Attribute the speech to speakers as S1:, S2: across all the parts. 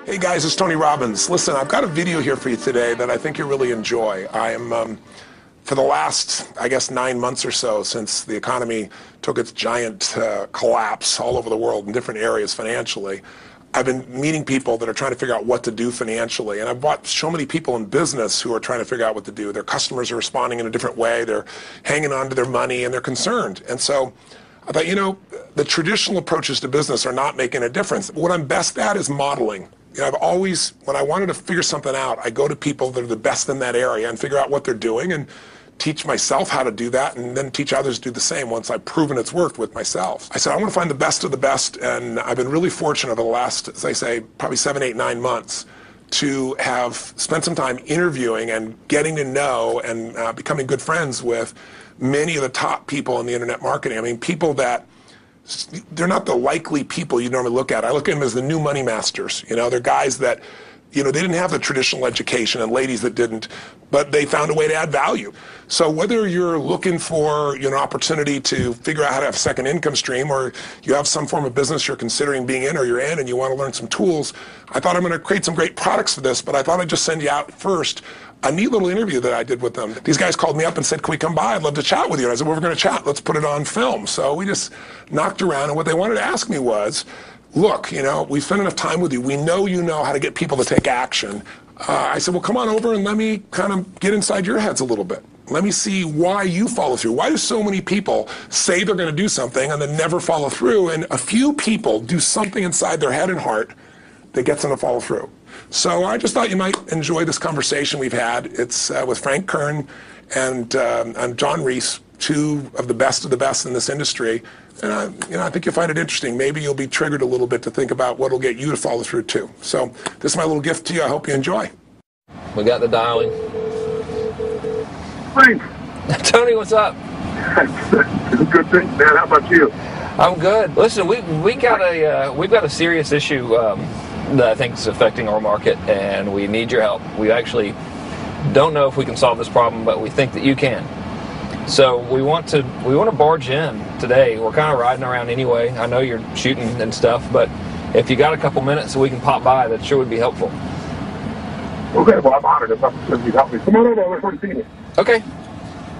S1: Hey guys, it's Tony Robbins. Listen, I've got a video here for you today that I think you'll really enjoy. I am, for the last, I guess, 9 months or so since the economy took its giant collapse all over the world in different areas financially, I've been meeting people that are trying to figure out what to do financially. And I've watched so many people in business who are trying to figure out what to do. Their customers are responding in a different way. They're hanging on to their money and they're concerned. And so I thought, you know, the traditional approaches to business are not making a difference. What I'm best at is modeling. You know, I've always, when I wanted to figure something out, I go to people that are the best in that area and figure out what they're doing and teach myself how to do that and then teach others to do the same once I've proven it's worked with myself. I said, I want to find the best of the best, and I've been really fortunate over the last, as I say, probably 7, 8, 9 months to have spent some time interviewing and getting to know and becoming good friends with many of the top people in the internet marketing. I mean, people that they're not the likely people you normally look at. I look at them as the new money masters. You know, they're guys that, you know, they didn't have the traditional education and ladies that didn't, but they found a way to add value. So whether you're looking for, you know, an opportunity to figure out how to have a second income stream, or you have some form of business you're considering being in or you're in and you want to learn some tools, I thought I'm going to create some great products for this, but I thought I'd just send you out first a neat little interview that I did with them. These guys called me up and said, can we come by? I'd love to chat with you. And I said, well, we're going to chat. Let's put it on film. So we just knocked around, and what they wanted to ask me was, look, you know, we've spent enough time with you. We know you know how to get people to take action. I said, well, come on over and let me kind of get inside your heads a little bit. Let me see why you follow through. Why do so many people say they're going to do something and then never follow through? And a few people do something inside their head and heart that gets them to follow through. So I just thought you might enjoy this conversation we've had. It's with Frank Kern and John Reese, two of the best in this industry. And you know, I think you'll find it interesting. Maybe you'll be triggered a little bit to think about what will get you to follow through too. So this is my little gift to you. I hope you enjoy.
S2: We got the dialing.
S3: Frank.
S2: Tony, what's up?
S3: Good thing, man. How about you?
S2: I'm good. Listen, we've got a serious issue that I think is affecting our market, and we need your help. We actually don't know if we can solve this problem, but we think that you can. So we want to barge in today. We're kind of riding around anyway. I know you're shooting and stuff, but if you got a couple minutes so we can pop by, that sure would be helpful.
S3: Okay, well, I'm honored if you help me. Come on over. I look forward to seeing you.
S2: Okay.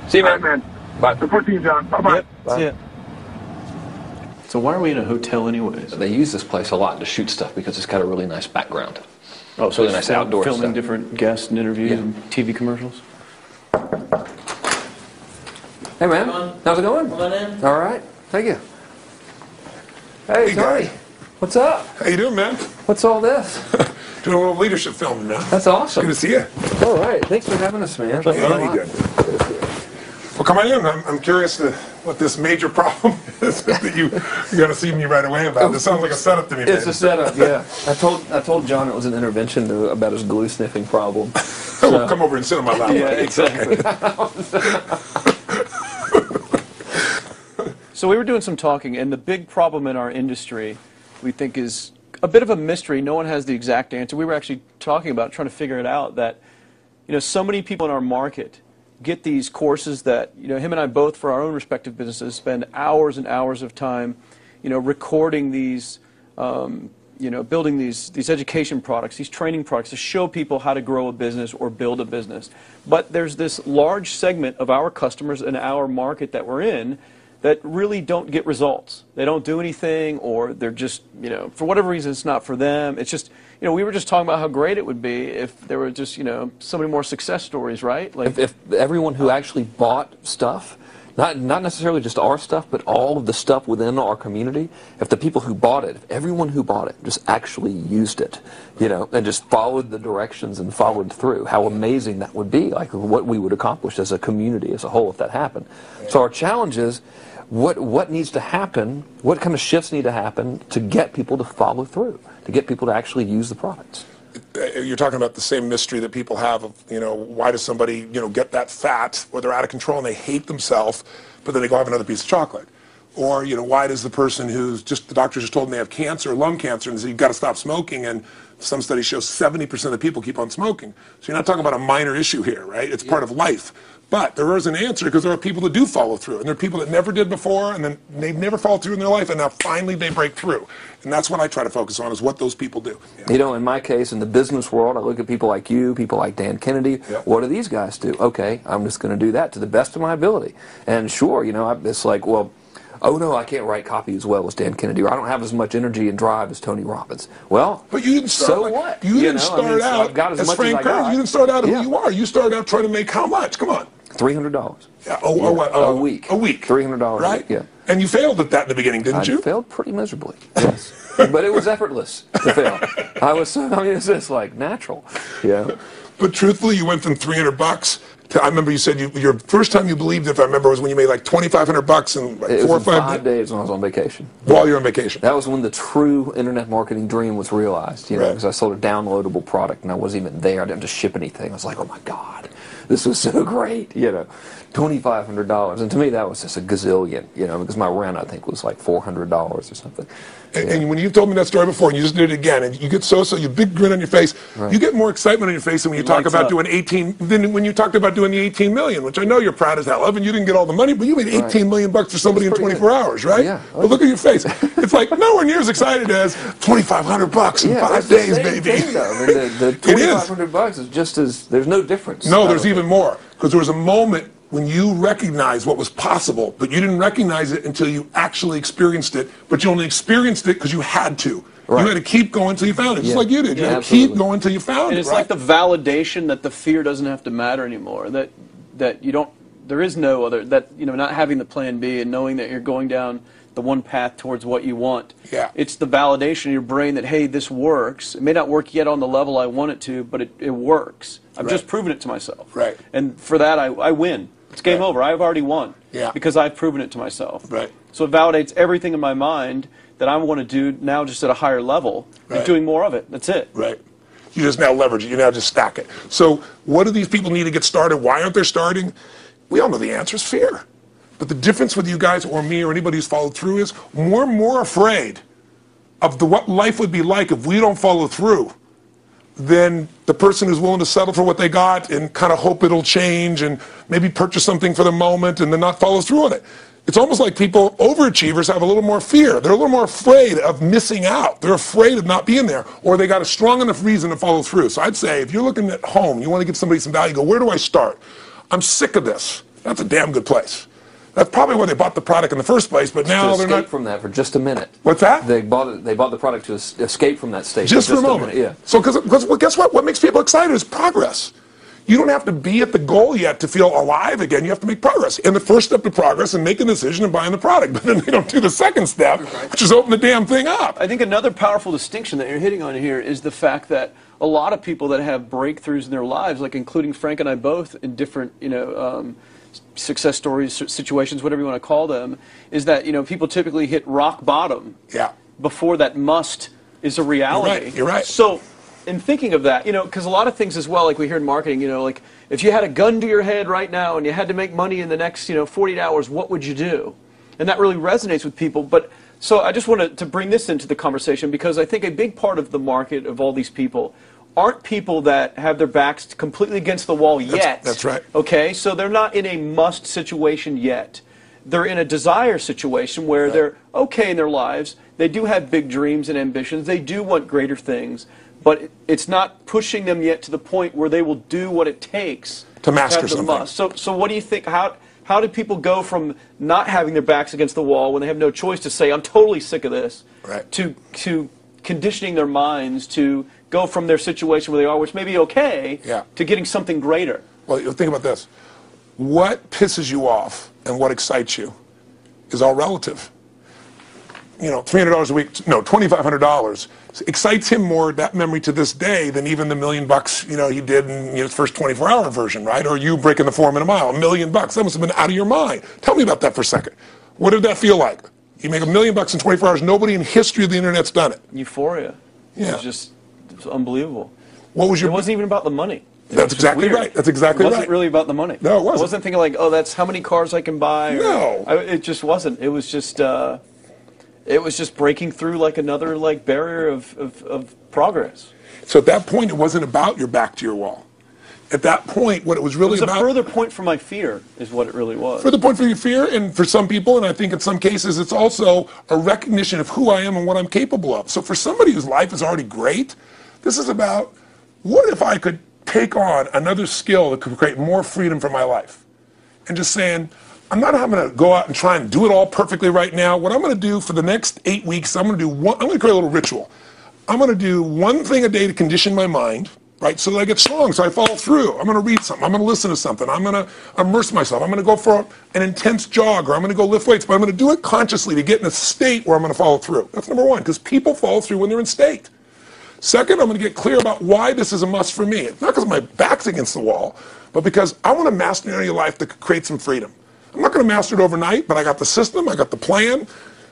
S2: See you, man.
S3: All right, man.
S2: Bye.
S3: Look forward to seeing you, John. Bye-bye.
S4: Yep.
S2: Bye.
S4: See ya. So why are we in a hotel anyways?
S2: They use this place a lot to shoot stuff because it's got a really nice background.
S4: Oh, so
S2: really nice outdoor
S4: filming
S2: stuff.
S4: different guests and interviews
S2: Yeah.
S4: and TV commercials?
S2: Hey, man. How's it going?
S5: Come on in.
S2: All right. Thank you. Hey,
S1: Hey,
S2: Tony.
S1: guy.
S2: What's up?
S1: How you doing, man?
S2: What's all this?
S1: Doing a little leadership filming now.
S2: That's awesome.
S1: Good to see you.
S2: All right. Thanks for having us, man.
S1: Yeah, you good. Well, come on in. I'm curious to what this major problem is that you're going to see me right away about. This sounds like a setup to me, man.
S2: It's a setup, yeah. I told John it was an intervention about his glue sniffing problem.
S1: Well, come over and sit on my lap.
S2: Yeah,
S1: buddy.
S2: exactly.
S4: So we were doing some talking, and the big problem in our industry, we think, is a bit of a mystery. No one has the exact answer. We were actually talking about trying to figure it out, that, you know, so many people in our market get these courses that, you know, him and I both, for our own respective businesses, spend hours and hours of time, you know, recording these, you know, building these education products, these training products to show people how to grow a business or build a business. But there's this large segment of our customers in our market that we're in that really don't get results. They don't do anything, or they're just, you know, for whatever reason, it's not for them. It's just, you know, we were just talking about how great it would be if there were just, you know, so many more success stories, right? Like,
S2: If everyone who actually bought stuff, not necessarily just our stuff, but all of the stuff within our community, if the people who bought it, if everyone who bought it just actually used it, you know, and just followed the directions and followed through, how amazing that would be, like what we would accomplish as a community as a whole if that happened. So our challenge is, what needs to happen, what kind of shifts need to happen to get people to follow through, to get people to actually use the products?
S1: You're talking about the same mystery that people have of, you know, why does somebody, you know, get that fat, or they're out of control and they hate themselves, but then they go have another piece of chocolate. Or, you know, why does the person who's just, the doctor just told them they have cancer, lung cancer, and said you've got to stop smoking, and some studies show 70% of the people keep on smoking. So you're not talking about a minor issue here, right? It's part of life. But there is an answer, because there are people that do follow through, and there are people that never did before, and then they've never followed through in their life, and now finally they break through. And that's what I try to focus on, is what those people do. Yeah.
S2: You know, in my case, in the business world, I look at people like you, people like Dan Kennedy.
S1: Yep.
S2: What do these guys do? Okay, I'm just going to do that to the best of my ability. And sure, you know, it's like, well, oh no, I can't write copy as well as Dan Kennedy, or I don't have as much energy and drive as Tony Robbins. Well,
S1: but you didn't start,
S2: so
S1: like,
S2: what?
S1: You didn't start out as Frank Kern. You didn't start out who you are. You started out trying to make how much? Come on.
S2: $300.
S1: Yeah,
S2: a week.
S1: A week.
S2: $300
S1: right?
S2: a week, yeah.
S1: And you failed at that in the beginning, didn't you?
S2: I failed pretty miserably, yes. But it was effortless to fail. I mean, it's just like natural, yeah.
S1: But truthfully, you went from $300 to, I remember you said your first time you believed, if I remember, was when you made like $2,500 in like 4 or 5
S2: days when I was on vacation.
S1: While you were on vacation.
S2: That was when the true internet marketing dream was realized, you know,
S1: Right.
S2: because I sold a downloadable product and I wasn't even there. I didn't have to ship anything. I was like, oh my God, this was so great, you know. $2,500, and to me that was just a gazillion, you know, because my rent I think was like $400 or something.
S1: And when you've told me that story before, and you just did it again, and you get you big grin on your face, you get more excitement on your face than when you talk about doing 18, than when you talked about doing the 18 million, which I know you're proud as hell of, and you didn't get all the money, but you made 18 million bucks for somebody in 24 hours, right?
S2: Yeah.
S1: But look at your face. It's like nowhere near as excited as $2,500 in 5 days, baby.
S2: Thing, though. I mean, the $2,500 is just as, there's no difference.
S1: No, there's even more, because there was a moment when you recognized what was possible, but you didn't recognize it until you actually experienced it, but you only experienced it because you had to. Right. You had to keep going until you found it, just like you did. You had to keep going until you found it.
S4: And it's like the validation that the fear doesn't have to matter anymore, that you don't, there is no other, that, you know, not having the plan B and knowing that you're going down the one path towards what you want.
S1: Yeah.
S4: It's the validation in your brain that, hey, this works. It may not work yet on the level I want it to, but it works. I've just proven it to myself.
S1: Right.
S4: And for that, I win. It's game over. I've already won.
S1: Yeah.
S4: Because I've proven it to myself.
S1: Right.
S4: So it validates everything in my mind that I want to do now, just at a higher level, and doing more of it. That's it.
S1: Right. You just now leverage it. You now just stack it. So what do these people need to get started? Why aren't they starting? We all know the answer is fear. But the difference with you guys or me or anybody who's followed through is we're more afraid of what life would be like if we don't follow through than the person who's willing to settle for what they got and kind of hope it'll change and maybe purchase something for the moment and then not follow through on it. It's almost like people, overachievers, have a little more fear. They're a little more afraid of missing out. They're afraid of not being there, or they got a strong enough reason to follow through. So I'd say if you're looking at home, you want to give somebody some value, go, where do I start? I'm sick of this. That's a damn good place. That's probably why they bought the product in the first place, but now they're not.
S2: Escape from that for just a minute.
S1: What's that?
S2: They bought the product to escape from that state.
S1: Just for a moment.
S2: Yeah.
S1: So, because well, guess what? What makes people excited is progress. You don't have to be at the goal yet to feel alive again. You have to make progress. And the first step to progress is making a decision and buying the product. But then they don't do the second step, which is open the damn thing up.
S4: I think another powerful distinction that you're hitting on here is the fact that a lot of people that have breakthroughs in their lives, like including Frank and I both in different, you know, success stories, situations, whatever you want to call them, is that, you know, people typically hit rock bottom before that must is a reality.
S1: You're right.
S4: So in thinking of that, you know, because a lot of things as well, like we hear in marketing, you know, like if you had a gun to your head right now and you had to make money in the next, you know, 48 hours, what would you do? And that really resonates with people. But so I just wanted to bring this into the conversation, because I think a big part of the market of all these people aren't people that have their backs completely against the wall yet.
S1: That's right.
S4: Okay, so they're not in a must situation yet. They're in a desire situation where they're okay in their lives. They do have big dreams and ambitions. They do want greater things, but it's not pushing them yet to the point where they will do what it takes
S1: to master
S4: something. Must. So what do you think? How do people go from not having their backs against the wall when they have no choice to say, I'm totally sick of this, to conditioning their minds to go from their situation where they are, which may be okay, to getting something greater?
S1: Well, think about this. What pisses you off and what excites you is all relative. You know, $300 a week, no, $2,500 excites him more, that memory to this day, than even the $1 million, you know, he did in his first 24-hour version, right? Or you breaking the 4 minute mile, $1 million. That must have been out of your mind. Tell me about that for a second. What did that feel like? You make $1 million in 24 hours. Nobody in history of the internet's done it.
S4: Euphoria.
S1: Yeah.
S4: It's unbelievable.
S1: What was your?
S4: It wasn't even about the money.
S1: That's exactly right. That's exactly right.
S4: It wasn't really about the money.
S1: No, it wasn't.
S4: I wasn't thinking like, oh, that's how many cars I can buy.
S1: No.
S4: It just wasn't. It was just breaking through like another like barrier of progress.
S1: So at that point, it wasn't about your back to your wall. At that point, what it was really about...
S4: It was a further point for my fear, is what it really was.
S1: Further point for your fear, and for some people, and I think in some cases, it's also a recognition of who I am and what I'm capable of. So for somebody whose life is already great, this is about, what if I could take on another skill that could create more freedom for my life? And just saying, I'm not going to go out and try and do it all perfectly right now. What I'm going to do for the next 8 weeks, I'm going to create a little ritual. I'm going to do one thing a day to condition my mind, right, so that I get strong, so I follow through. I'm going to read something. I'm going to listen to something. I'm going to immerse myself. I'm going to go for an intense jog, or I'm going to go lift weights, but I'm going to do it consciously to get in a state where I'm going to follow through. That's number one, because people follow through when they're in state. Second, I'm going to get clear about why this is a must for me. It's not because my back's against the wall, but because I want to master an area of life that could create some freedom. I'm not going to master it overnight, but I got the system, I got the plan.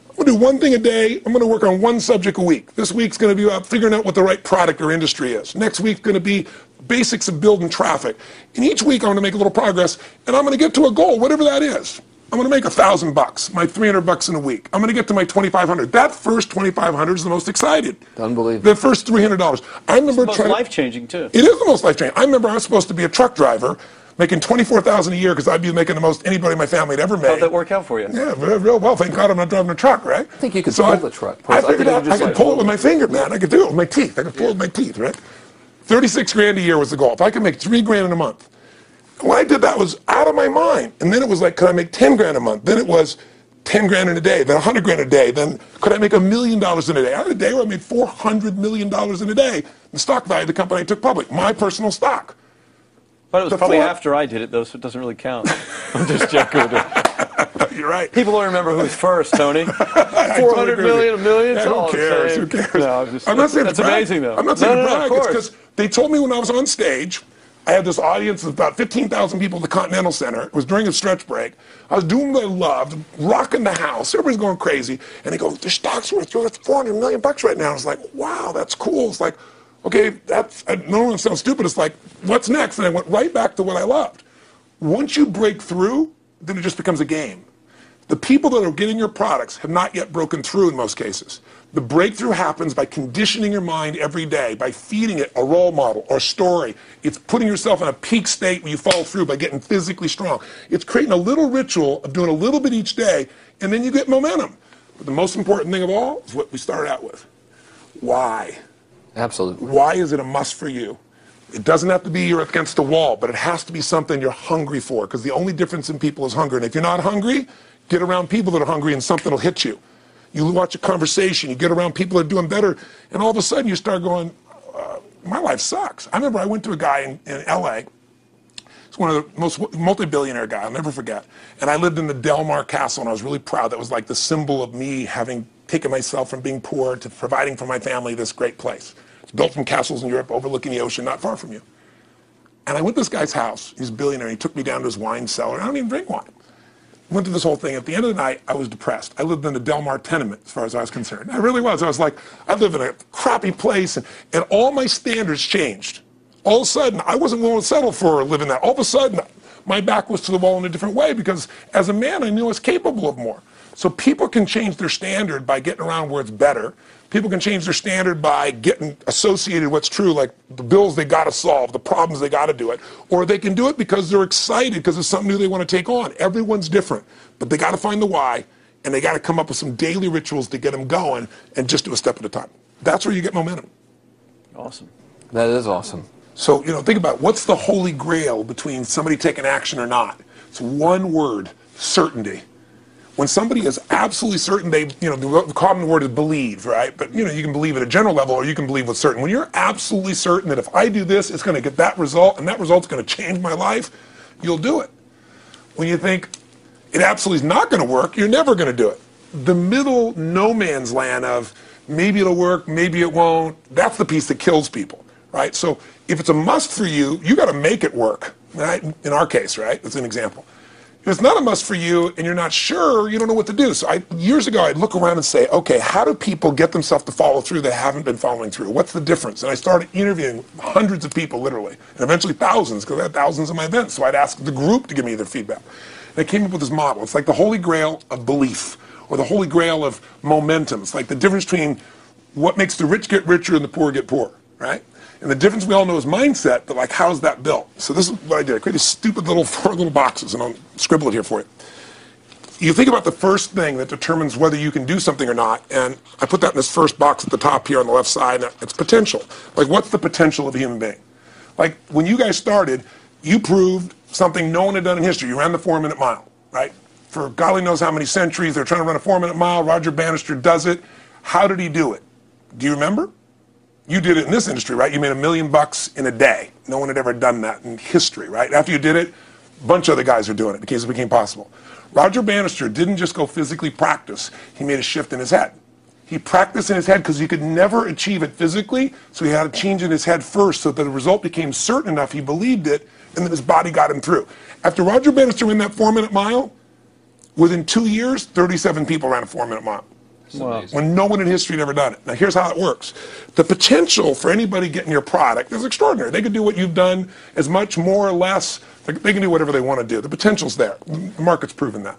S1: I'm going to do one thing a day. I'm going to work on one subject a week. This week's going to be about figuring out what the right product or industry is. Next week's going to be basics of building traffic. And each week I'm going to make a little progress, and I'm going to get to a goal, whatever that is. I'm going to make $1,000, my $300 in a week. I'm going to get to my $2,500. That first $2,500 is the most excited.
S2: Unbelievable.
S1: The first $300. I remember
S4: it's the most life-changing too.
S1: It is the most life-changing. I remember I was supposed to be a truck driver, making $24,000 a year because I'd be making the most anybody in my family had ever made.
S4: How'd that work out for you?
S1: Yeah, real well. Thank God I'm not driving a truck, right?
S2: I think you could pull the truck.
S1: I figured out I could pull it with my finger, man. I could do it with my teeth. I could pull it with my teeth, right? 36 grand a year was the goal. If I could make 3 grand in a month. When I did that, was out of my mind. And then it was like, could I make 10 grand a month? Then it was 10 grand in a day, then 100 grand a day. Then could I make $1 million in a day? I had a day where I made $400 million in a day. The stock value of the company I took public, my personal stock.
S4: But it was probably after I did it, though, so it doesn't really count. I'm just joking with it.
S1: You're right.
S4: People don't remember who's first, Tony. 400 million, $1 million,
S1: yeah, who cares? Who cares?
S4: No,
S1: I'm not saying
S4: that's amazing, though.
S1: I'm not saying
S4: no,
S1: brag.
S4: of course.
S1: It's because they told me when I was on stage, I had this audience of about 15,000 people at the Continental Center. It was during a stretch break. I was doing what I loved, rocking the house. Everybody's going crazy. And they go, the stock's worth $400 million right now. I was like, wow, that's cool. It's like, okay, that's, I don't want to sound stupid. It's like, what's next? And I went right back to what I loved. Once you break through, then it just becomes a game. The people that are getting your products have not yet broken through in most cases. The breakthrough happens by conditioning your mind every day, by feeding it a role model or a story. It's putting yourself in a peak state where you follow through by getting physically strong. It's creating a little ritual of doing a little bit each day, and then you get momentum. But the most important thing of all is what we started out with. Why?
S2: Absolutely.
S1: Why is it a must for you? It doesn't have to be you're against the wall, but it has to be something you're hungry for, because the only difference in people is hunger. And if you're not hungry, get around people that are hungry and something will hit you. You watch a conversation, you get around people that are doing better, and all of a sudden you start going, my life sucks. I remember I went to a guy in L.A., he's one of the most multi-billionaire guy, I'll never forget, and I lived in the Del Mar Castle, and I was really proud. That was like the symbol of me having taken myself from being poor to providing for my family this great place. It's built from castles in Europe overlooking the ocean, not far from you. And I went to this guy's house, he's a billionaire, he took me down to his wine cellar, I don't even drink wine. Went through this whole thing. At the end of the night, I was depressed. I lived in the Del Mar tenement, as far as I was concerned. I really was. I was like, I live in a crappy place, and all my standards changed. All of a sudden, I wasn't willing to settle for living that. All of a sudden, my back was to the wall in a different way, because as a man, I knew I was capable of more. So people can change their standard by getting around where it's better. People can change their standard by getting associated with what's true, like the bills they got to solve, the problems they got to do it. Or they can do it because they're excited, because it's something new they want to take on. Everyone's different, but they got to find the why, and they got to come up with some daily rituals to get them going, and just do a step at a time. That's where you get momentum.
S4: Awesome.
S2: That is awesome.
S1: So, think about what's the holy grail between somebody taking action or not. It's one word: certainty. When somebody is absolutely certain, the common word is believe, right? But, you can believe at a general level, or you can believe with certain. When you're absolutely certain that if I do this, it's going to get that result, and that result's going to change my life, you'll do it. When you think it absolutely is not going to work, you're never going to do it. The middle no man's land of maybe it'll work, maybe it won't, that's the piece that kills people, right? So if it's a must for you, you got to make it work, right? In our case, right? That's an example. If it's not a must for you and you're not sure, you don't know what to do. So years ago, I'd look around and say, okay, how do people get themselves to follow through that haven't been following through? What's the difference? And I started interviewing hundreds of people, literally, and eventually thousands, because I had thousands of my events. So I'd ask the group to give me their feedback. And I came up with this model. It's like the holy grail of belief, or the holy grail of momentum. It's like the difference between what makes the rich get richer and the poor get poor, right? And the difference we all know is mindset, but like, how's that built? So this is what I did. I created stupid little 4 little boxes, and I'll scribble it here for you. You think about the first thing that determines whether you can do something or not, and I put that in this first box at the top here on the left side, and it's potential. Like, what's the potential of a human being? Like, when you guys started, you proved something no one had done in history. You ran the 4-minute mile, right? For golly knows how many centuries, they're trying to run a 4-minute mile. Roger Bannister does it. How did he do it? Do you remember? You did it in this industry, right? You made $1 million in a day. No one had ever done that in history, right? After you did it, a bunch of other guys are doing it because it became possible. Roger Bannister didn't just go physically practice. He made a shift in his head. He practiced in his head because he could never achieve it physically, so he had to change in his head first so that the result became certain enough he believed it, and then his body got him through. After Roger Bannister ran that 4-minute mile, within 2 years, 37 people ran a 4-minute mile.
S4: Wow.
S1: When no one in history had ever done it. Now here's how it works. The potential for anybody getting your product is extraordinary. They could do what you've done as much, more or less. They can do whatever they want to do. The potential's there. The market's proven that.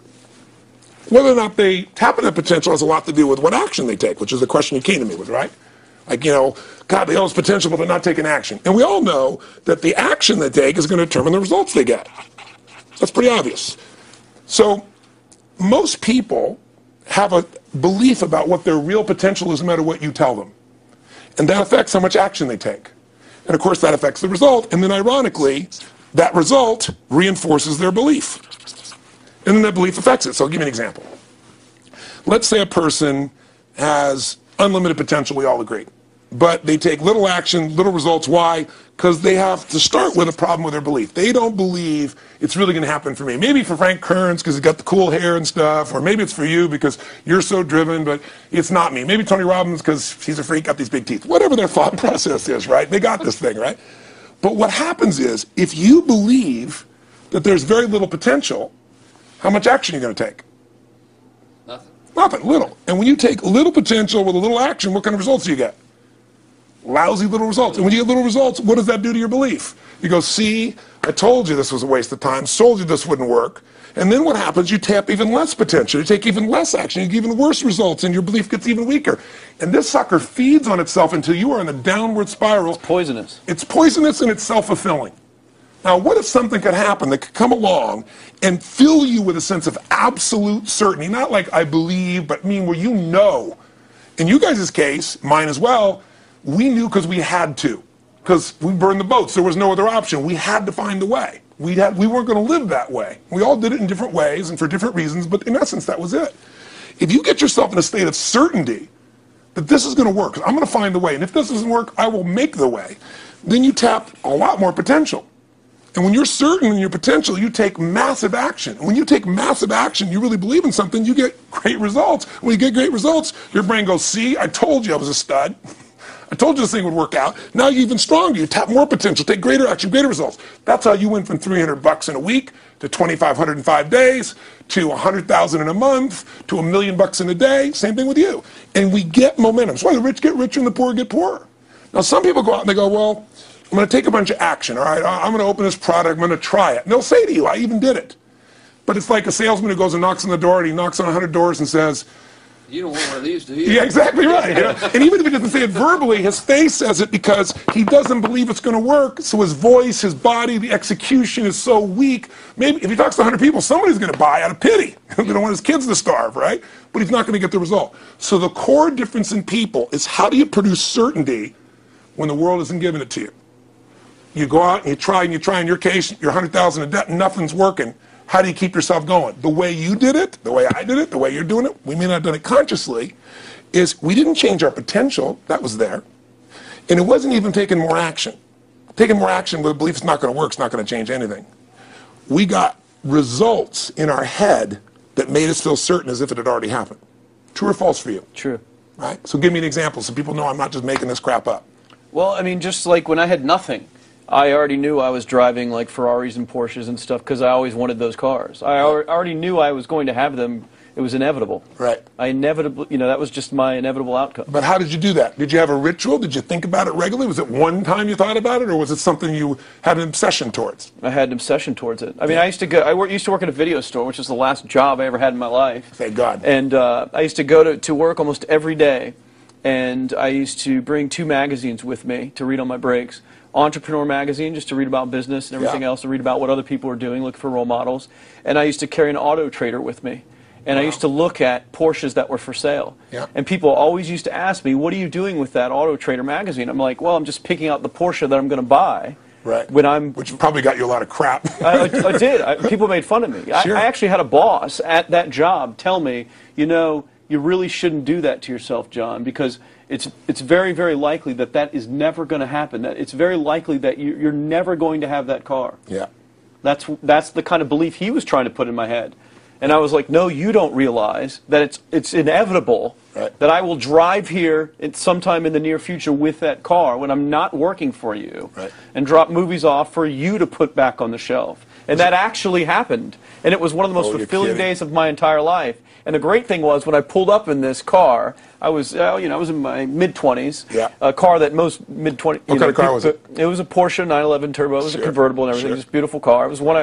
S1: Whether or not they tap into that potential has a lot to do with what action they take, which is the question you came to me with, right? Like, you know, God, they all have potential, but they're not taking action. And we all know that the action they take is going to determine the results they get. That's pretty obvious. So most people have a belief about what their real potential is no matter what you tell them. And that affects how much action they take. And of course that affects the result. And then ironically, that result reinforces their belief. And then that belief affects it. So I'll give you an example. Let's say a person has unlimited potential, we all agree. But they take little action, little results. Why? Because they have to start with a problem with their belief. They don't believe it's really going to happen for me. Maybe for Frank Kearns because he's got the cool hair and stuff, or maybe it's for you because you're so driven, but it's not me. Maybe Tony Robbins because he's a freak, got these big teeth. Whatever their thought process is, right? They got this thing, right? But what happens is, if you believe that there's very little potential, how much action are you going to take? Nothing, little. And when you take little potential with a little action, what kind of results do you get? Lousy little results. And when you get little results, what does that do to your belief? You go, see, I told you this was a waste of time, told you this wouldn't work. And then what happens? You tap even less potential. You take even less action. You get even worse results, and your belief gets even weaker. And this sucker feeds on itself until you are in a downward spiral.
S4: It's poisonous.
S1: It's poisonous and it's self-fulfilling. Now, what if something could happen that could come along and fill you with a sense of absolute certainty? Not like I believe, but mean where you know. In you guys' case, mine as well, we knew because we had to. Because we burned the boats. There was no other option. We had to find a way. We weren't going to live that way. We all did it in different ways and for different reasons, but in essence, that was it. If you get yourself in a state of certainty that this is going to work, I'm going to find the way, and if this doesn't work, I will make the way, then you tap a lot more potential. And when you're certain in your potential, you take massive action. And when you take massive action, you really believe in something, you get great results. When you get great results, your brain goes, see, I told you I was a stud. I told you this thing would work out. Now you're even stronger. You tap more potential, take greater action, greater results. That's how you went from $300 in a week to $2,500 in 5 days to $100,000 in a month to $1 million in a day. Same thing with you. And we get momentum. That's why the rich get richer and the poor get poorer. Now some people go out and they go, well, I'm going to take a bunch of action, all right? I'm going to open this product. I'm going to try it. And they'll say to you, I even did it. But it's like a salesman who goes and knocks on the door, and he knocks on 100 doors and says,
S2: you don't want one of these, do you?
S1: yeah, exactly right. You know? And even if he doesn't say it verbally, his face says it because he doesn't believe it's going to work. So his voice, his body, the execution is so weak. Maybe if he talks to 100 people, somebody's going to buy out of pity. They don't want his kids to starve, right? But he's not going to get the result. So the core difference in people is how do you produce certainty when the world isn't giving it to you? You go out and you try and you try. In your case, you're $100,000 in debt and nothing's working. How do you keep yourself going? The way you did it, the way I did it, the way you're doing it, we may not have done it consciously, is we didn't change our potential. That was there. And it wasn't even taking more action. Taking more action with a belief it's not going to work, it's not going to change anything. We got results in our head that made us feel certain as if it had already happened. True or false for you?
S4: True.
S1: Right? So give me an example so people know I'm not just making this crap up.
S4: Well, I mean, just like when I had nothing, I already knew I was driving like Ferraris and Porsches and stuff because I always wanted those cars. I already knew I was going to have them. It was inevitable.
S1: Right.
S4: I inevitably, you know, that was just my inevitable outcome.
S1: But how did you do that? Did you have a ritual? Did you think about it regularly? Was it one time you thought about it, or was it something you had an obsession towards?
S4: I had an obsession towards it. I mean, I used to work at a video store, which was the last job I ever had in my life.
S1: Thank God.
S4: And I used to go to work almost every day, and I used to bring 2 magazines with me to read on my breaks. Entrepreneur magazine, just to read about business and everything else, to read about what other people are doing, look for role models. And I used to carry an auto trader with me. And I used to look at Porsches that were for sale.
S1: Yeah.
S4: And people always used to ask me, what are you doing with that Auto Trader magazine? I'm like, well, I'm just picking out the Porsche that I'm going to buy.
S1: Right.
S4: Which
S1: probably got you a lot of crap.
S4: I did. People made fun of me.
S1: Sure.
S4: I actually had a boss at that job tell me, you know, you really shouldn't do that to yourself, John, because it's very, very likely that that is never going to happen. That it's very likely that you're never going to have that car.
S1: Yeah.
S4: That's the kind of belief he was trying to put in my head. And I was like, no, you don't realize that it's inevitable that I will drive here sometime in the near future with that car when I'm not working for you and drop movies off for you to put back on the shelf. And that actually happened. And it was one of the most fulfilling days of my entire life. And the great thing was when I pulled up in this car, I was in my mid-20s. Yeah. A car that most mid-20s.
S1: What kind of car was it?
S4: It was a Porsche 911 Turbo. It was a convertible and everything. Just a beautiful car. It was one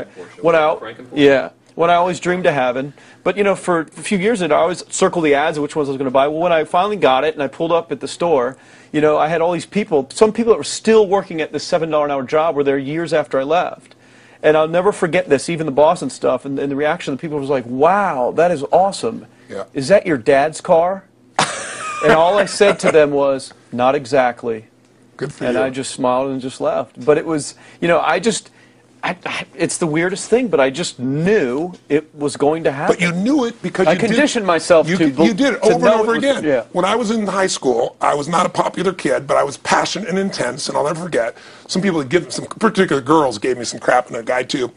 S4: I always dreamed of having. But, you know, for a few years I always circled the ads of which ones I was going to buy. Well, when I finally got it and I pulled up at the store, you know, I had all these people, some people that were still working at this $7 an hour job were there years after I left. And I'll never forget this, even the boss and stuff, and the reaction of the people was like, wow, that is awesome. Yeah. Is that your dad's car? And all I said to them was, not exactly.
S1: Good for you.
S4: And I just smiled and just left. But it was, you know, it's the weirdest thing, but I just knew it was going to happen.
S1: But you knew it because
S4: I conditioned myself to
S1: you did it over and over again.
S4: Yeah.
S1: When I was in high school, I was not a popular kid, but I was passionate and intense, and I'll never forget. Some people, some particular girls gave me some crap, and a guy too.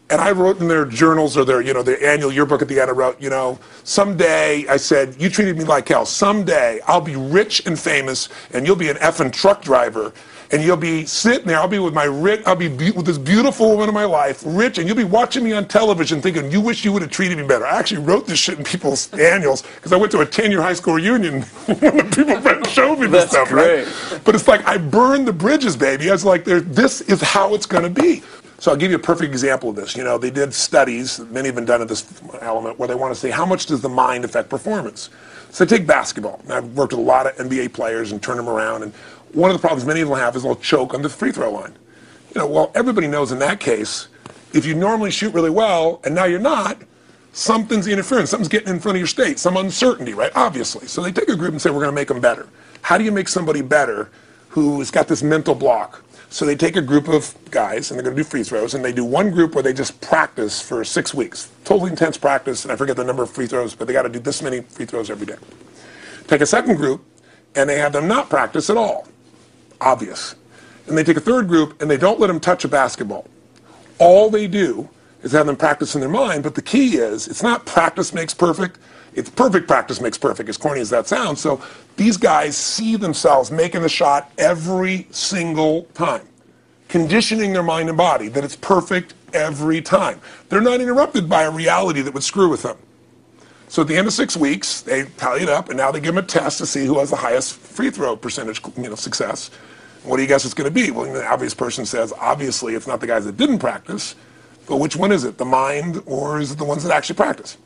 S1: And I wrote in their journals or their, you know, their annual yearbook at the end, I wrote, you know, someday, I said, you treated me like hell. Someday I'll be rich and famous, and you'll be an effing truck driver. And you'll be sitting there, I'll be with with this beautiful woman of my life, rich, and you'll be watching me on television thinking, you wish you would have treated me better. I actually wrote this shit in people's annuals because I went to a 10-year high school reunion when the people showed me this stuff,
S4: great.
S1: Right? But it's like, I burned the bridges, baby. I was like, this is how it's going to be. So I'll give you a perfect example of this. You know, they did studies, many have been done at this element, where they want to say, how much does the mind affect performance? So take basketball. I've worked with a lot of NBA players and turned them around, and one of the problems many of them have is they'll choke on the free throw line. You know, well, everybody knows in that case, if you normally shoot really well and now you're not, something's interfering, something's getting in front of your state, some uncertainty, right? Obviously. So they take a group and say, we're going to make them better. How do you make somebody better who's got this mental block? So they take a group of guys and they're going to do free throws, and they do one group where they just practice for 6 weeks. Totally intense practice, and I forget the number of free throws, but they got to do this many free throws every day. Take a second group, and they have them not practice at all. Obvious. And they take a third group and they don't let them touch a basketball. All they do is have them practice in their mind, but the key is it's not practice makes perfect, it's perfect practice makes perfect, as corny as that sounds. So these guys see themselves making the shot every single time, conditioning their mind and body that it's perfect every time. They're not interrupted by a reality that would screw with them. So at the end of 6 weeks, they tally it up, and now they give them a test to see who has the highest free throw percentage, you know, success. What do you guess it's going to be? Well, the obvious person says, obviously, it's not the guys that didn't practice, but which one is it? The mind, or is it the ones that actually practice?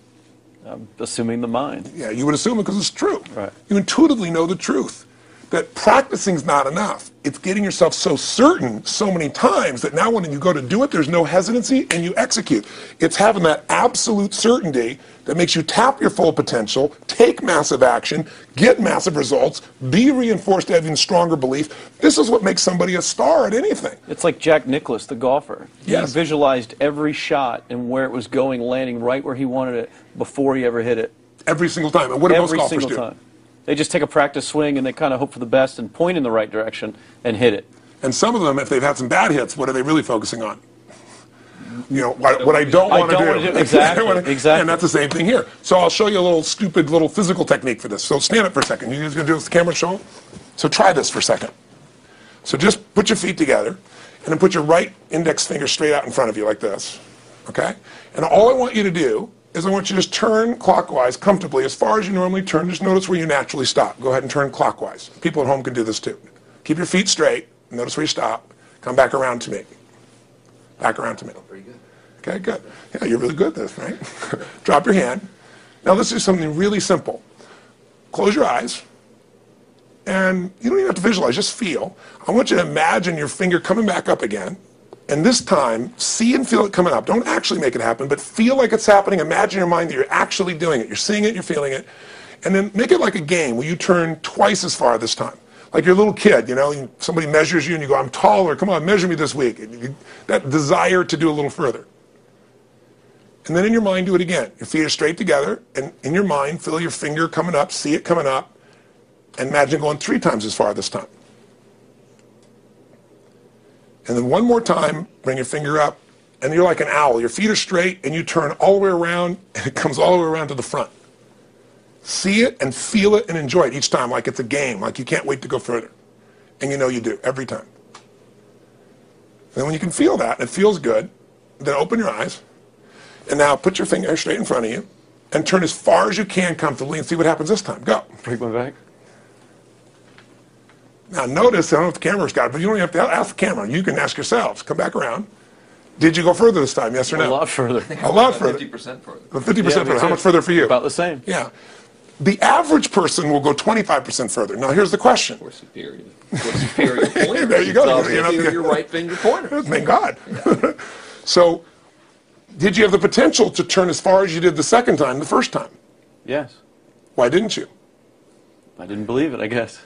S4: I'm assuming the mind.
S1: Yeah, you would assume it because it's true.
S4: Right.
S1: You intuitively know the truth. That practicing's not enough. It's getting yourself so certain so many times that now when you go to do it, there's no hesitancy and you execute. It's having that absolute certainty that makes you tap your full potential, take massive action, get massive results, be reinforced to have even stronger belief. This is what makes somebody a star at anything.
S4: It's like Jack Nicklaus, the golfer.
S1: Yes.
S4: He visualized every shot and where it was going, landing right where he wanted it before he ever hit it.
S1: Every single time. And what do most golfers do?
S4: Every single time. They just take a practice swing and they kind of hope for the best and point in the right direction and hit it.
S1: And some of them, if they've had some bad hits, what are they really focusing on? You know, what I don't want to do.
S4: Exactly. Exactly.
S1: And that's the same thing here. So I'll show you a little stupid little physical technique for this. So stand up for a second. You guys going to do this with the camera show? So try this for a second. So just put your feet together. And then put your right index finger straight out in front of you like this. Okay? And all I want you to do is I want you to just turn clockwise comfortably as far as you normally turn. Just notice where you naturally stop. Go ahead and turn clockwise. People at home can do this too. Keep your feet straight. Notice where you stop. Come back around to me. Back around to me.
S2: Pretty good.
S1: Okay, good. Yeah, you're really good at this, right? Drop your hand. Now let's do something really simple. Close your eyes. And you don't even have to visualize, just feel. I want you to imagine your finger coming back up again. And this time, see and feel it coming up. Don't actually make it happen, but feel like it's happening. Imagine in your mind that you're actually doing it. You're seeing it, you're feeling it. And then make it like a game where you turn twice as far this time. Like you're a little kid, you know, somebody measures you and you go, I'm taller, come on, measure me this week. That desire to do a little further. And then in your mind, do it again. Your feet are straight together, and in your mind, feel your finger coming up, see it coming up, and imagine going 3 times as far this time. And then one more time, bring your finger up, and you're like an owl. Your feet are straight, and you turn all the way around, and it comes all the way around to the front. See it and feel it and enjoy it each time like it's a game, like you can't wait to go further. And you know you do, every time. And then when you can feel that, and it feels good, then open your eyes, and now put your finger straight in front of you, and turn as far as you can comfortably and see what happens this time. Go.
S4: Break my back.
S1: Now notice, I don't know if the camera's got it, but you don't have to ask the camera. You can ask yourselves. Come back around. Did you go further this time, yes or no?
S4: A lot further.
S1: A lot further.
S2: 50% further.
S1: 50% further. How much further for you?
S4: About the same.
S1: Yeah. The average person will go 25% further. Now here's the question.
S2: Or superior. Or superior pointer.
S1: There you go.
S2: It's also your right finger pointer.
S1: Thank God. Yeah. So, did you have the potential to turn as far as you did the second time, the first time?
S4: Yes.
S1: Why didn't you?
S4: I didn't believe it, I guess.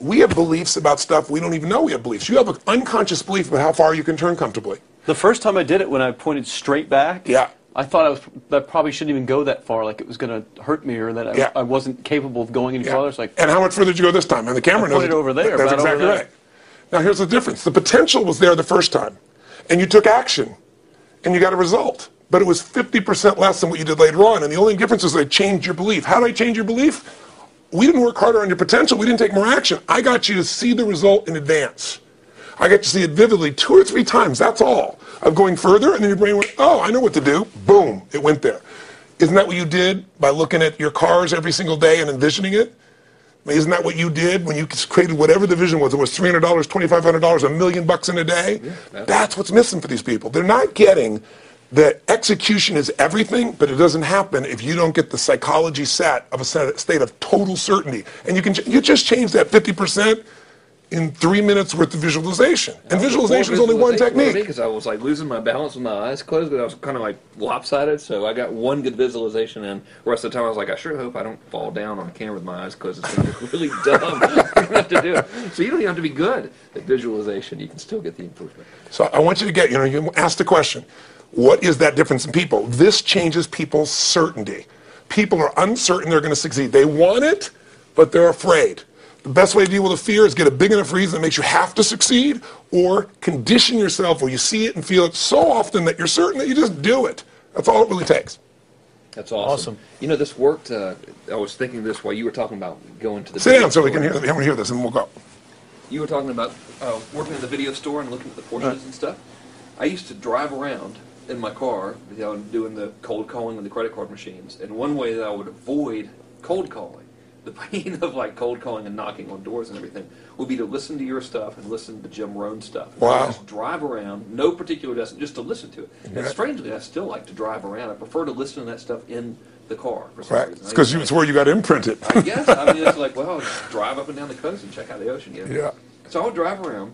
S1: We have beliefs about stuff we don't even know we have beliefs. You have an unconscious belief about how far you can turn comfortably.
S4: The first time I did it, when I pointed straight back,
S1: Yeah.
S4: I thought that probably shouldn't even go that far, like it was going to hurt me, or that I wasn't capable of going any farther. It's like,
S1: and how much further did you go this time? And the camera knows
S4: pointed over there.
S1: That's
S4: about
S1: exactly
S4: over there.
S1: right. Now here's the difference. The potential was there the first time, and you took action, and you got a result. But it was 50% less than what you did later on, and the only difference is they changed your belief. How did I change your belief? We didn't work harder on your potential. We didn't take more action. I got you to see the result in advance. I got you to see it vividly 2 or 3 times. That's all. Of going further, and then your brain went, oh, I know what to do. Boom, it went there. Isn't that what you did by looking at your cars every single day and envisioning it? I mean, isn't that what you did when you created whatever the vision was? It was $300, $2,500, $1 million in a day? Yeah, that's what's missing for these people. They're not getting that execution is everything, but it doesn't happen if you don't get the psychology set of a state of total certainty. And you just change that 50% in 3 minutes worth of visualization. And visualization is only one technique.
S2: Because I was like losing my balance with my eyes closed, because I was kind of like lopsided. So I got one good visualization in. The rest of the time I was like, I sure hope I don't fall down on camera with my eyes closed. It's going to look really dumb. I'm going to have to do it. So you don't even have to be good at visualization. You can still get the improvement.
S1: So I want you to get, you ask the question, what is that difference in people? This changes people's certainty. People are uncertain they're going to succeed. They want it, but they're afraid. The best way to deal with a fear is get a big enough reason that makes you have to succeed, or condition yourself where you see it and feel it so often that you're certain that you just do it. That's all it really takes.
S2: That's awesome. You know, this worked. I was thinking this while you were talking about going to the
S1: Sit down so we can hear, hear this, and we'll go.
S2: You were talking about working in the video store and looking at the Porsches and stuff. I used to drive around in my car, doing the cold calling with the credit card machines. And one way that I would avoid cold calling, the pain of like cold calling and knocking on doors and everything, would be to listen to your stuff and listen to Jim Rohn's stuff. And
S1: wow.
S2: Just drive around, no particular destination, just to listen to it. And strangely, I still like to drive around. I prefer to listen to that stuff in the car for some reason.
S1: It's because it's where you got imprinted.
S2: I guess. I mean, it's like, well, just drive up and down the coast and check out the ocean.
S1: Yeah.
S2: So I would drive around,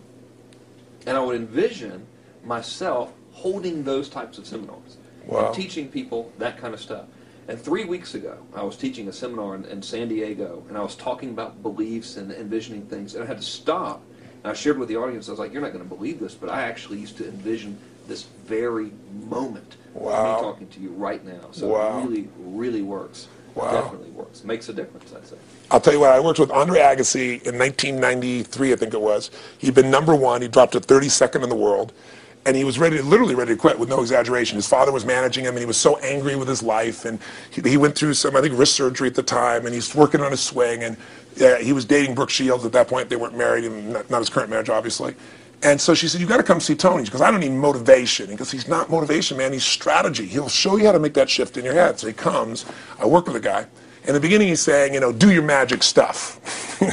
S2: and I would envision myself holding those types of seminars and teaching people that kind of stuff. And 3 weeks ago, I was teaching a seminar in San Diego, and I was talking about beliefs and envisioning things, and I had to stop. And I shared with the audience, I was like, you're not going to believe this, but I actually used to envision this very moment of me talking to you right now. So it really, really works. Definitely works. Makes a difference, I'd say.
S1: I'll tell you what, I worked with Andre Agassi in 1993, I think it was. He'd been #1. He dropped to 32nd in the world. And he was literally ready to quit with no exaggeration. His father was managing him, and he was so angry with his life. And he went through some, I think, wrist surgery at the time, and he's working on his swing. And he was dating Brooke Shields at that point. They weren't married, and not his current marriage, obviously. And so she said, you got to come see Tony. She goes, I don't need motivation. He goes, he's not motivation, man. He's strategy. He'll show you how to make that shift in your head. So he comes. I work with a guy. In the beginning, he's saying, do your magic stuff.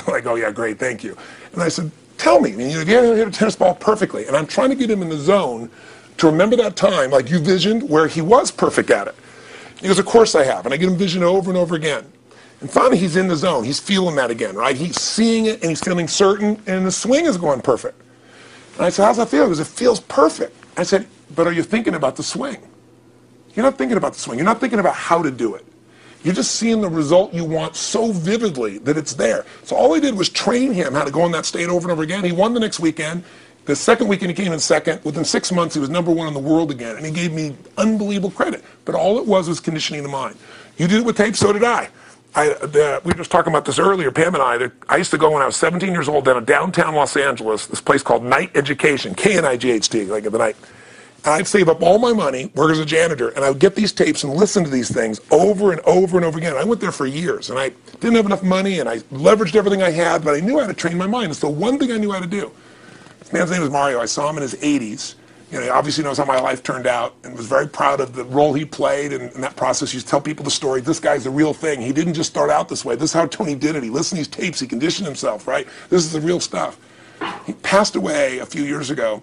S1: Like, oh, yeah, great, thank you. And I said, tell me. If you hit a tennis ball perfectly. And I'm trying to get him in the zone to remember that time, like you visioned, where he was perfect at it. He goes, of course I have. And I get him vision over and over again. And finally, he's in the zone. He's feeling that again, right? He's seeing it, and he's feeling certain, and the swing is going perfect. And I said, how's that feel? He goes, it feels perfect. I said, but are you thinking about the swing? You're not thinking about the swing. You're not thinking about how to do it. You're just seeing the result you want so vividly that it's there. So all I did was train him how to go in that state over and over again. He won the next weekend. The second weekend he came in second. Within 6 months, he was #1 in the world again. And he gave me unbelievable credit. But all it was conditioning the mind. You did it with tape, so did I. We were just talking about this earlier, Pam and I used to go when I was 17 years old down to downtown Los Angeles, this place called Night Education, K-N-I-G-H-T, like in the night. And I'd save up all my money, work as a janitor, and I would get these tapes and listen to these things over and over and over again. I went there for years, and I didn't have enough money, and I leveraged everything I had, but I knew how to train my mind. It's the one thing I knew how to do. This man's name was Mario. I saw him in his 80s. He obviously knows how my life turned out and was very proud of the role he played in that process. He used to tell people the story. This guy's the real thing. He didn't just start out this way. This is how Tony did it. He listened to these tapes. He conditioned himself, right? This is the real stuff. He passed away a few years ago.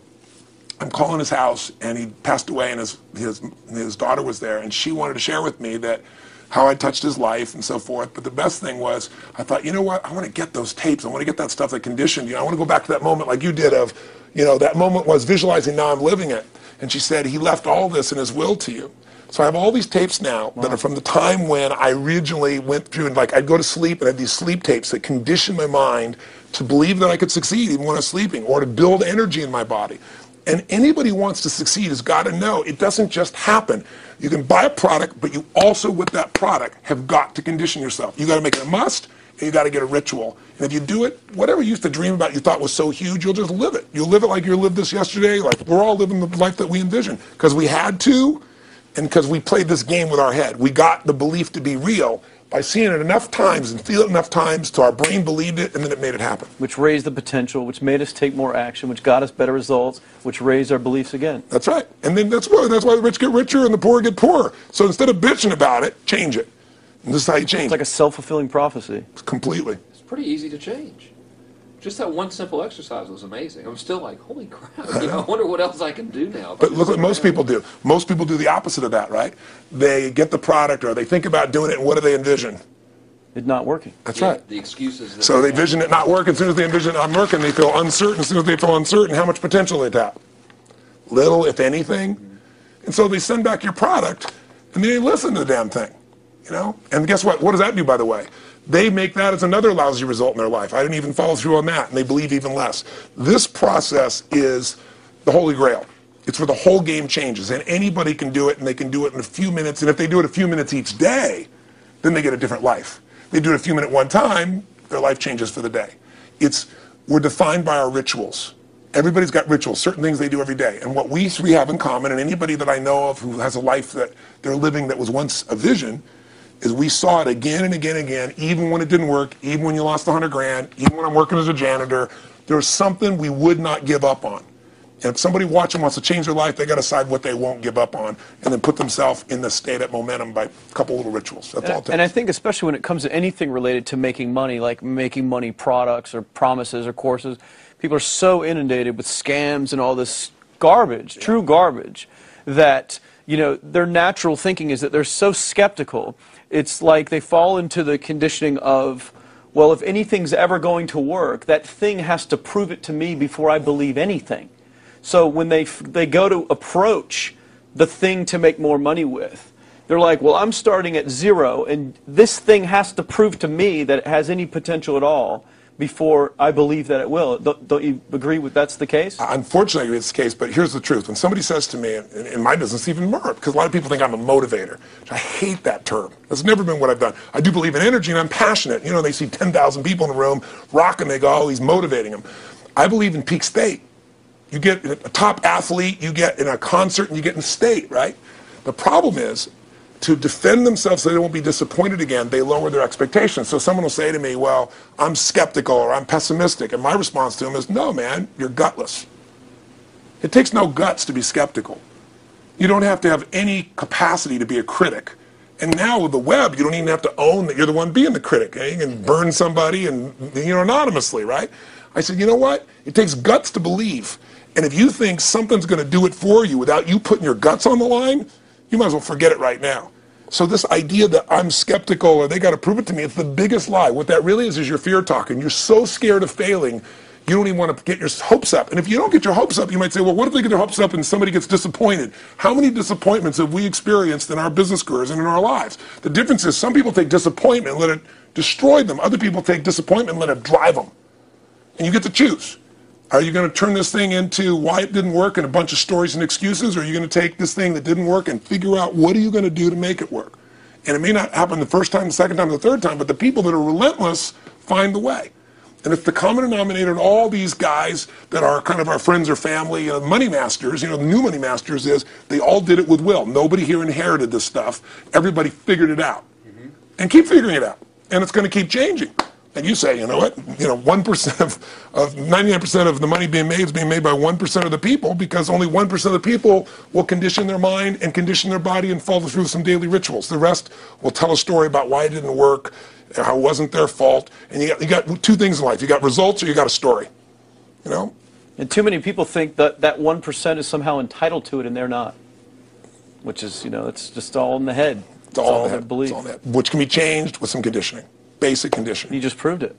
S1: I'm calling his house, and he passed away, and his daughter was there, and she wanted to share with me that how I touched his life and so forth. But the best thing was, I thought, you know what? I want to get those tapes. I want to get that stuff that conditioned. I want to go back to that moment like you did of, that moment was visualizing, now I'm living it. And she said, he left all this in his will to you. So I have all these tapes now that are from the time when I originally went through, and I'd go to sleep and I had these sleep tapes that conditioned my mind to believe that I could succeed even when I was sleeping, or to build energy in my body. And anybody who wants to succeed has got to know it doesn't just happen. You can buy a product, but you also, with that product, have got to condition yourself. You got to make it a must, and you got to get a ritual. And if you do it, whatever you used to dream about you thought was so huge, you'll just live it. You'll live it like you lived this yesterday, like we're all living the life that we envision. Because we had to, and because we played this game with our head. We got the belief to be real by seeing it enough times and feel it enough times till our brain believed it, and then it made it happen.
S4: Which raised the potential, which made us take more action, which got us better results, which raised our beliefs again.
S1: That's right. And then that's why the rich get richer and the poor get poorer. So instead of bitching about it, change it. And this is how you change it.
S4: It's like a self-fulfilling prophecy.
S1: Completely.
S2: It's pretty easy to change. Just that one simple exercise was amazing. I'm still like, holy crap, I wonder what else I can do now.
S1: But look what most people do. Most people do the opposite of that, right? They get the product, or they think about doing it, and what do they envision?
S4: It not working.
S1: That's right.
S2: The excuses.
S1: So they vision it not working. As soon as they envision it not working, they feel uncertain. As soon as they feel uncertain, how much potential they tap? Little, if anything. And so they send back your product, and they listen to the damn thing. And guess what? What does that do, by the way? They make that as another lousy result in their life. I didn't even follow through on that, and they believe even less. This process is the Holy Grail. It's where the whole game changes, and anybody can do it, and they can do it in a few minutes. And if they do it a few minutes each day, then they get a different life. They do it a few minutes one time, their life changes for the day. We're defined by our rituals. Everybody's got rituals, certain things they do every day. And what we three have in common, and anybody that I know of who has a life that they're living that was once a vision, is we saw it again and again and again, even when it didn't work, even when you lost 100 grand, even when I'm working as a janitor. There's something we would not give up on. And if somebody watching wants to change their life, they got to decide what they won't give up on, and then put themselves in the state of momentum by a couple little rituals. That's all it takes.
S4: And I think especially when it comes to anything related to making money, like making money products or promises or courses, people are so inundated with scams and all this garbage, true garbage, that their natural thinking is that they're so skeptical. It's like they fall into the conditioning of, well, if anything's ever going to work, that thing has to prove it to me before I believe anything. So when they go to approach the thing to make more money with, they're like, well, I'm starting at 0, and this thing has to prove to me that it has any potential at all before I believe that it will. Don't you agree with that's the case?
S1: Unfortunately, I agree it's the case, but here's the truth. When somebody says to me, in my business even more, because a lot of people think I'm a motivator. I hate that term. That's never been what I've done. I do believe in energy, and I'm passionate. They see 10,000 people in a room rocking, they go, oh, he's motivating them. I believe in peak state. You get a top athlete, you get in a concert, and you get in state, right? The problem is, to defend themselves so they won't be disappointed again, they lower their expectations. So someone will say to me, well, I'm skeptical or I'm pessimistic. And my response to them is, no, man, you're gutless. It takes no guts to be skeptical. You don't have to have any capacity to be a critic. And now with the web, you don't even have to own that you're the one being the critic. You can burn somebody and, anonymously, right? I said, you know what? It takes guts to believe. And if you think something's going to do it for you without you putting your guts on the line, you might as well forget it right now. So this idea that I'm skeptical or they got to prove it to me, it's the biggest lie. What that really is your fear talking. You're so scared of failing, you don't even want to get your hopes up. And if you don't get your hopes up, you might say, well, what if they get their hopes up and somebody gets disappointed? How many disappointments have we experienced in our business careers and in our lives? The difference is some people take disappointment and let it destroy them. Other people take disappointment and let it drive them. And you get to choose. Are you going to turn this thing into why it didn't work and a bunch of stories and excuses? Or are you going to take this thing that didn't work and figure out what are you going to do to make it work? And it may not happen the first time, the second time, the third time, but the people that are relentless find the way. And it's the common denominator in all these guys that are kind of our friends or family, money masters, the new money masters is they all did it with will. Nobody here inherited this stuff. Everybody figured it out. And keep figuring it out. And it's going to keep changing. And you say, you know what, 1% of 99% of the money being made is being made by 1% of the people because only 1% of the people will condition their mind and condition their body and follow through some daily rituals. The rest will tell a story about why it didn't work, how it wasn't their fault. And you got two things in life. You got results or you got a story,
S4: And too many people think that that 1% is somehow entitled to it and they're not. Which is, it's just all in the head.
S1: It's all in
S4: their belief.
S1: It's all in the head, which can be changed with some conditioning. Basic conditioning.
S4: You just proved it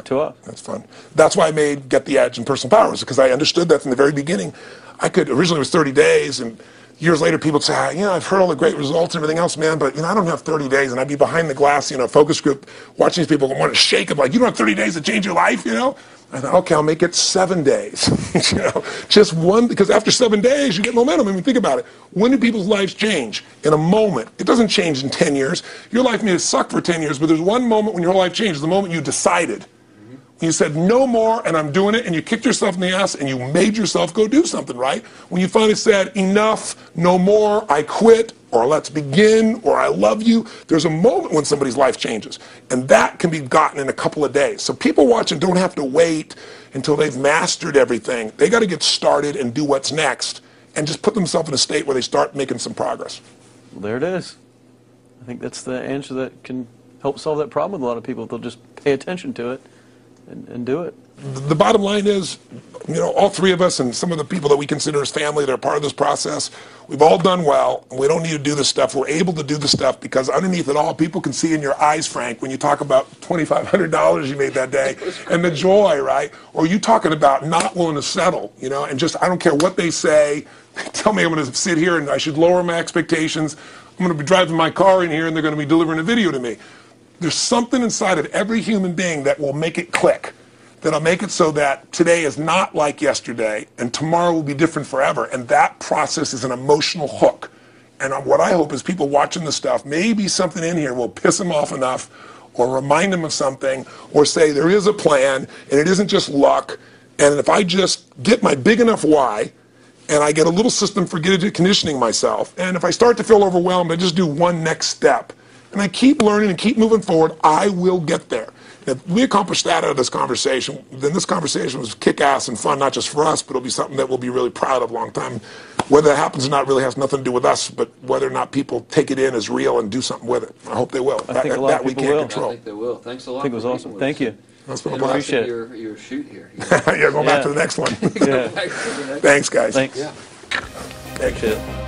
S4: to us.
S1: That's fun. That's why I made Get the Edge and Personal Powers, because I understood that from the very beginning. Originally it was 30 days, and years later people would say, I've heard all the great results and everything else, man, but I don't have 30 days, and I'd be behind the glass, focus group, watching these people want to shake them, like, you don't have 30 days to change your life, I thought, okay, I'll make it 7 days. Just one, because after 7 days, you get momentum. I mean, think about it. When do people's lives change? In a moment. It doesn't change in 10 years. Your life may have sucked for 10 years, but there's one moment when your whole life changed, the moment you decided. When you said, no more, and I'm doing it, and you kicked yourself in the ass, and you made yourself go do something, right? When you finally said, enough, no more, I quit, or let's begin, or I love you, there's a moment when somebody's life changes. And that can be gotten in a couple of days. So people watching don't have to wait until they've mastered everything. They got to get started and do what's next, and just put themselves in a state where they start making some progress.
S4: Well, there it is. I think that's the answer that can help solve that problem with a lot of people. They'll just pay attention to it. And do it.
S1: The bottom line is, all three of us and some of the people that we consider as family that are part of this process, we've all done well, and we don't need to do this stuff. We're able to do this stuff because underneath it all, people can see in your eyes, Frank, when you talk about $2,500 you made that day, and the joy, right? Or you talking about not willing to settle, and just, I don't care what they say, they tell me I'm going to sit here and I should lower my expectations. I'm going to be driving my car in here and they're going to be delivering a video to me. There's something inside of every human being that will make it click, that'll make it so that today is not like yesterday and tomorrow will be different forever. And that process is an emotional hook. And what I hope is people watching this stuff, maybe something in here will piss them off enough or remind them of something or say there is a plan and it isn't just luck. And if I just get my big enough why and I get a little system for conditioning myself, and if I start to feel overwhelmed, I just do one next step. And I keep learning and keep moving forward, I will get there. And if we accomplish that out of this conversation, then this conversation was kick-ass and fun, not just for us, but it'll be something that we'll be really proud of a long time. Whether that happens or not really has nothing to do with us, but whether or not people take it in as real and do something with it. I hope they will.
S4: I think a lot of people will.
S2: I think they will. Thanks a lot.
S4: I think it was awesome. Thank you.
S1: That's been a
S2: blast.
S4: Appreciate
S2: it. Your shoot here.
S1: Yeah, go back to the next one.
S4: Yeah.
S1: Thanks, guys.
S4: Thanks.
S2: Yeah.
S1: Thank you.
S4: Appreciate it.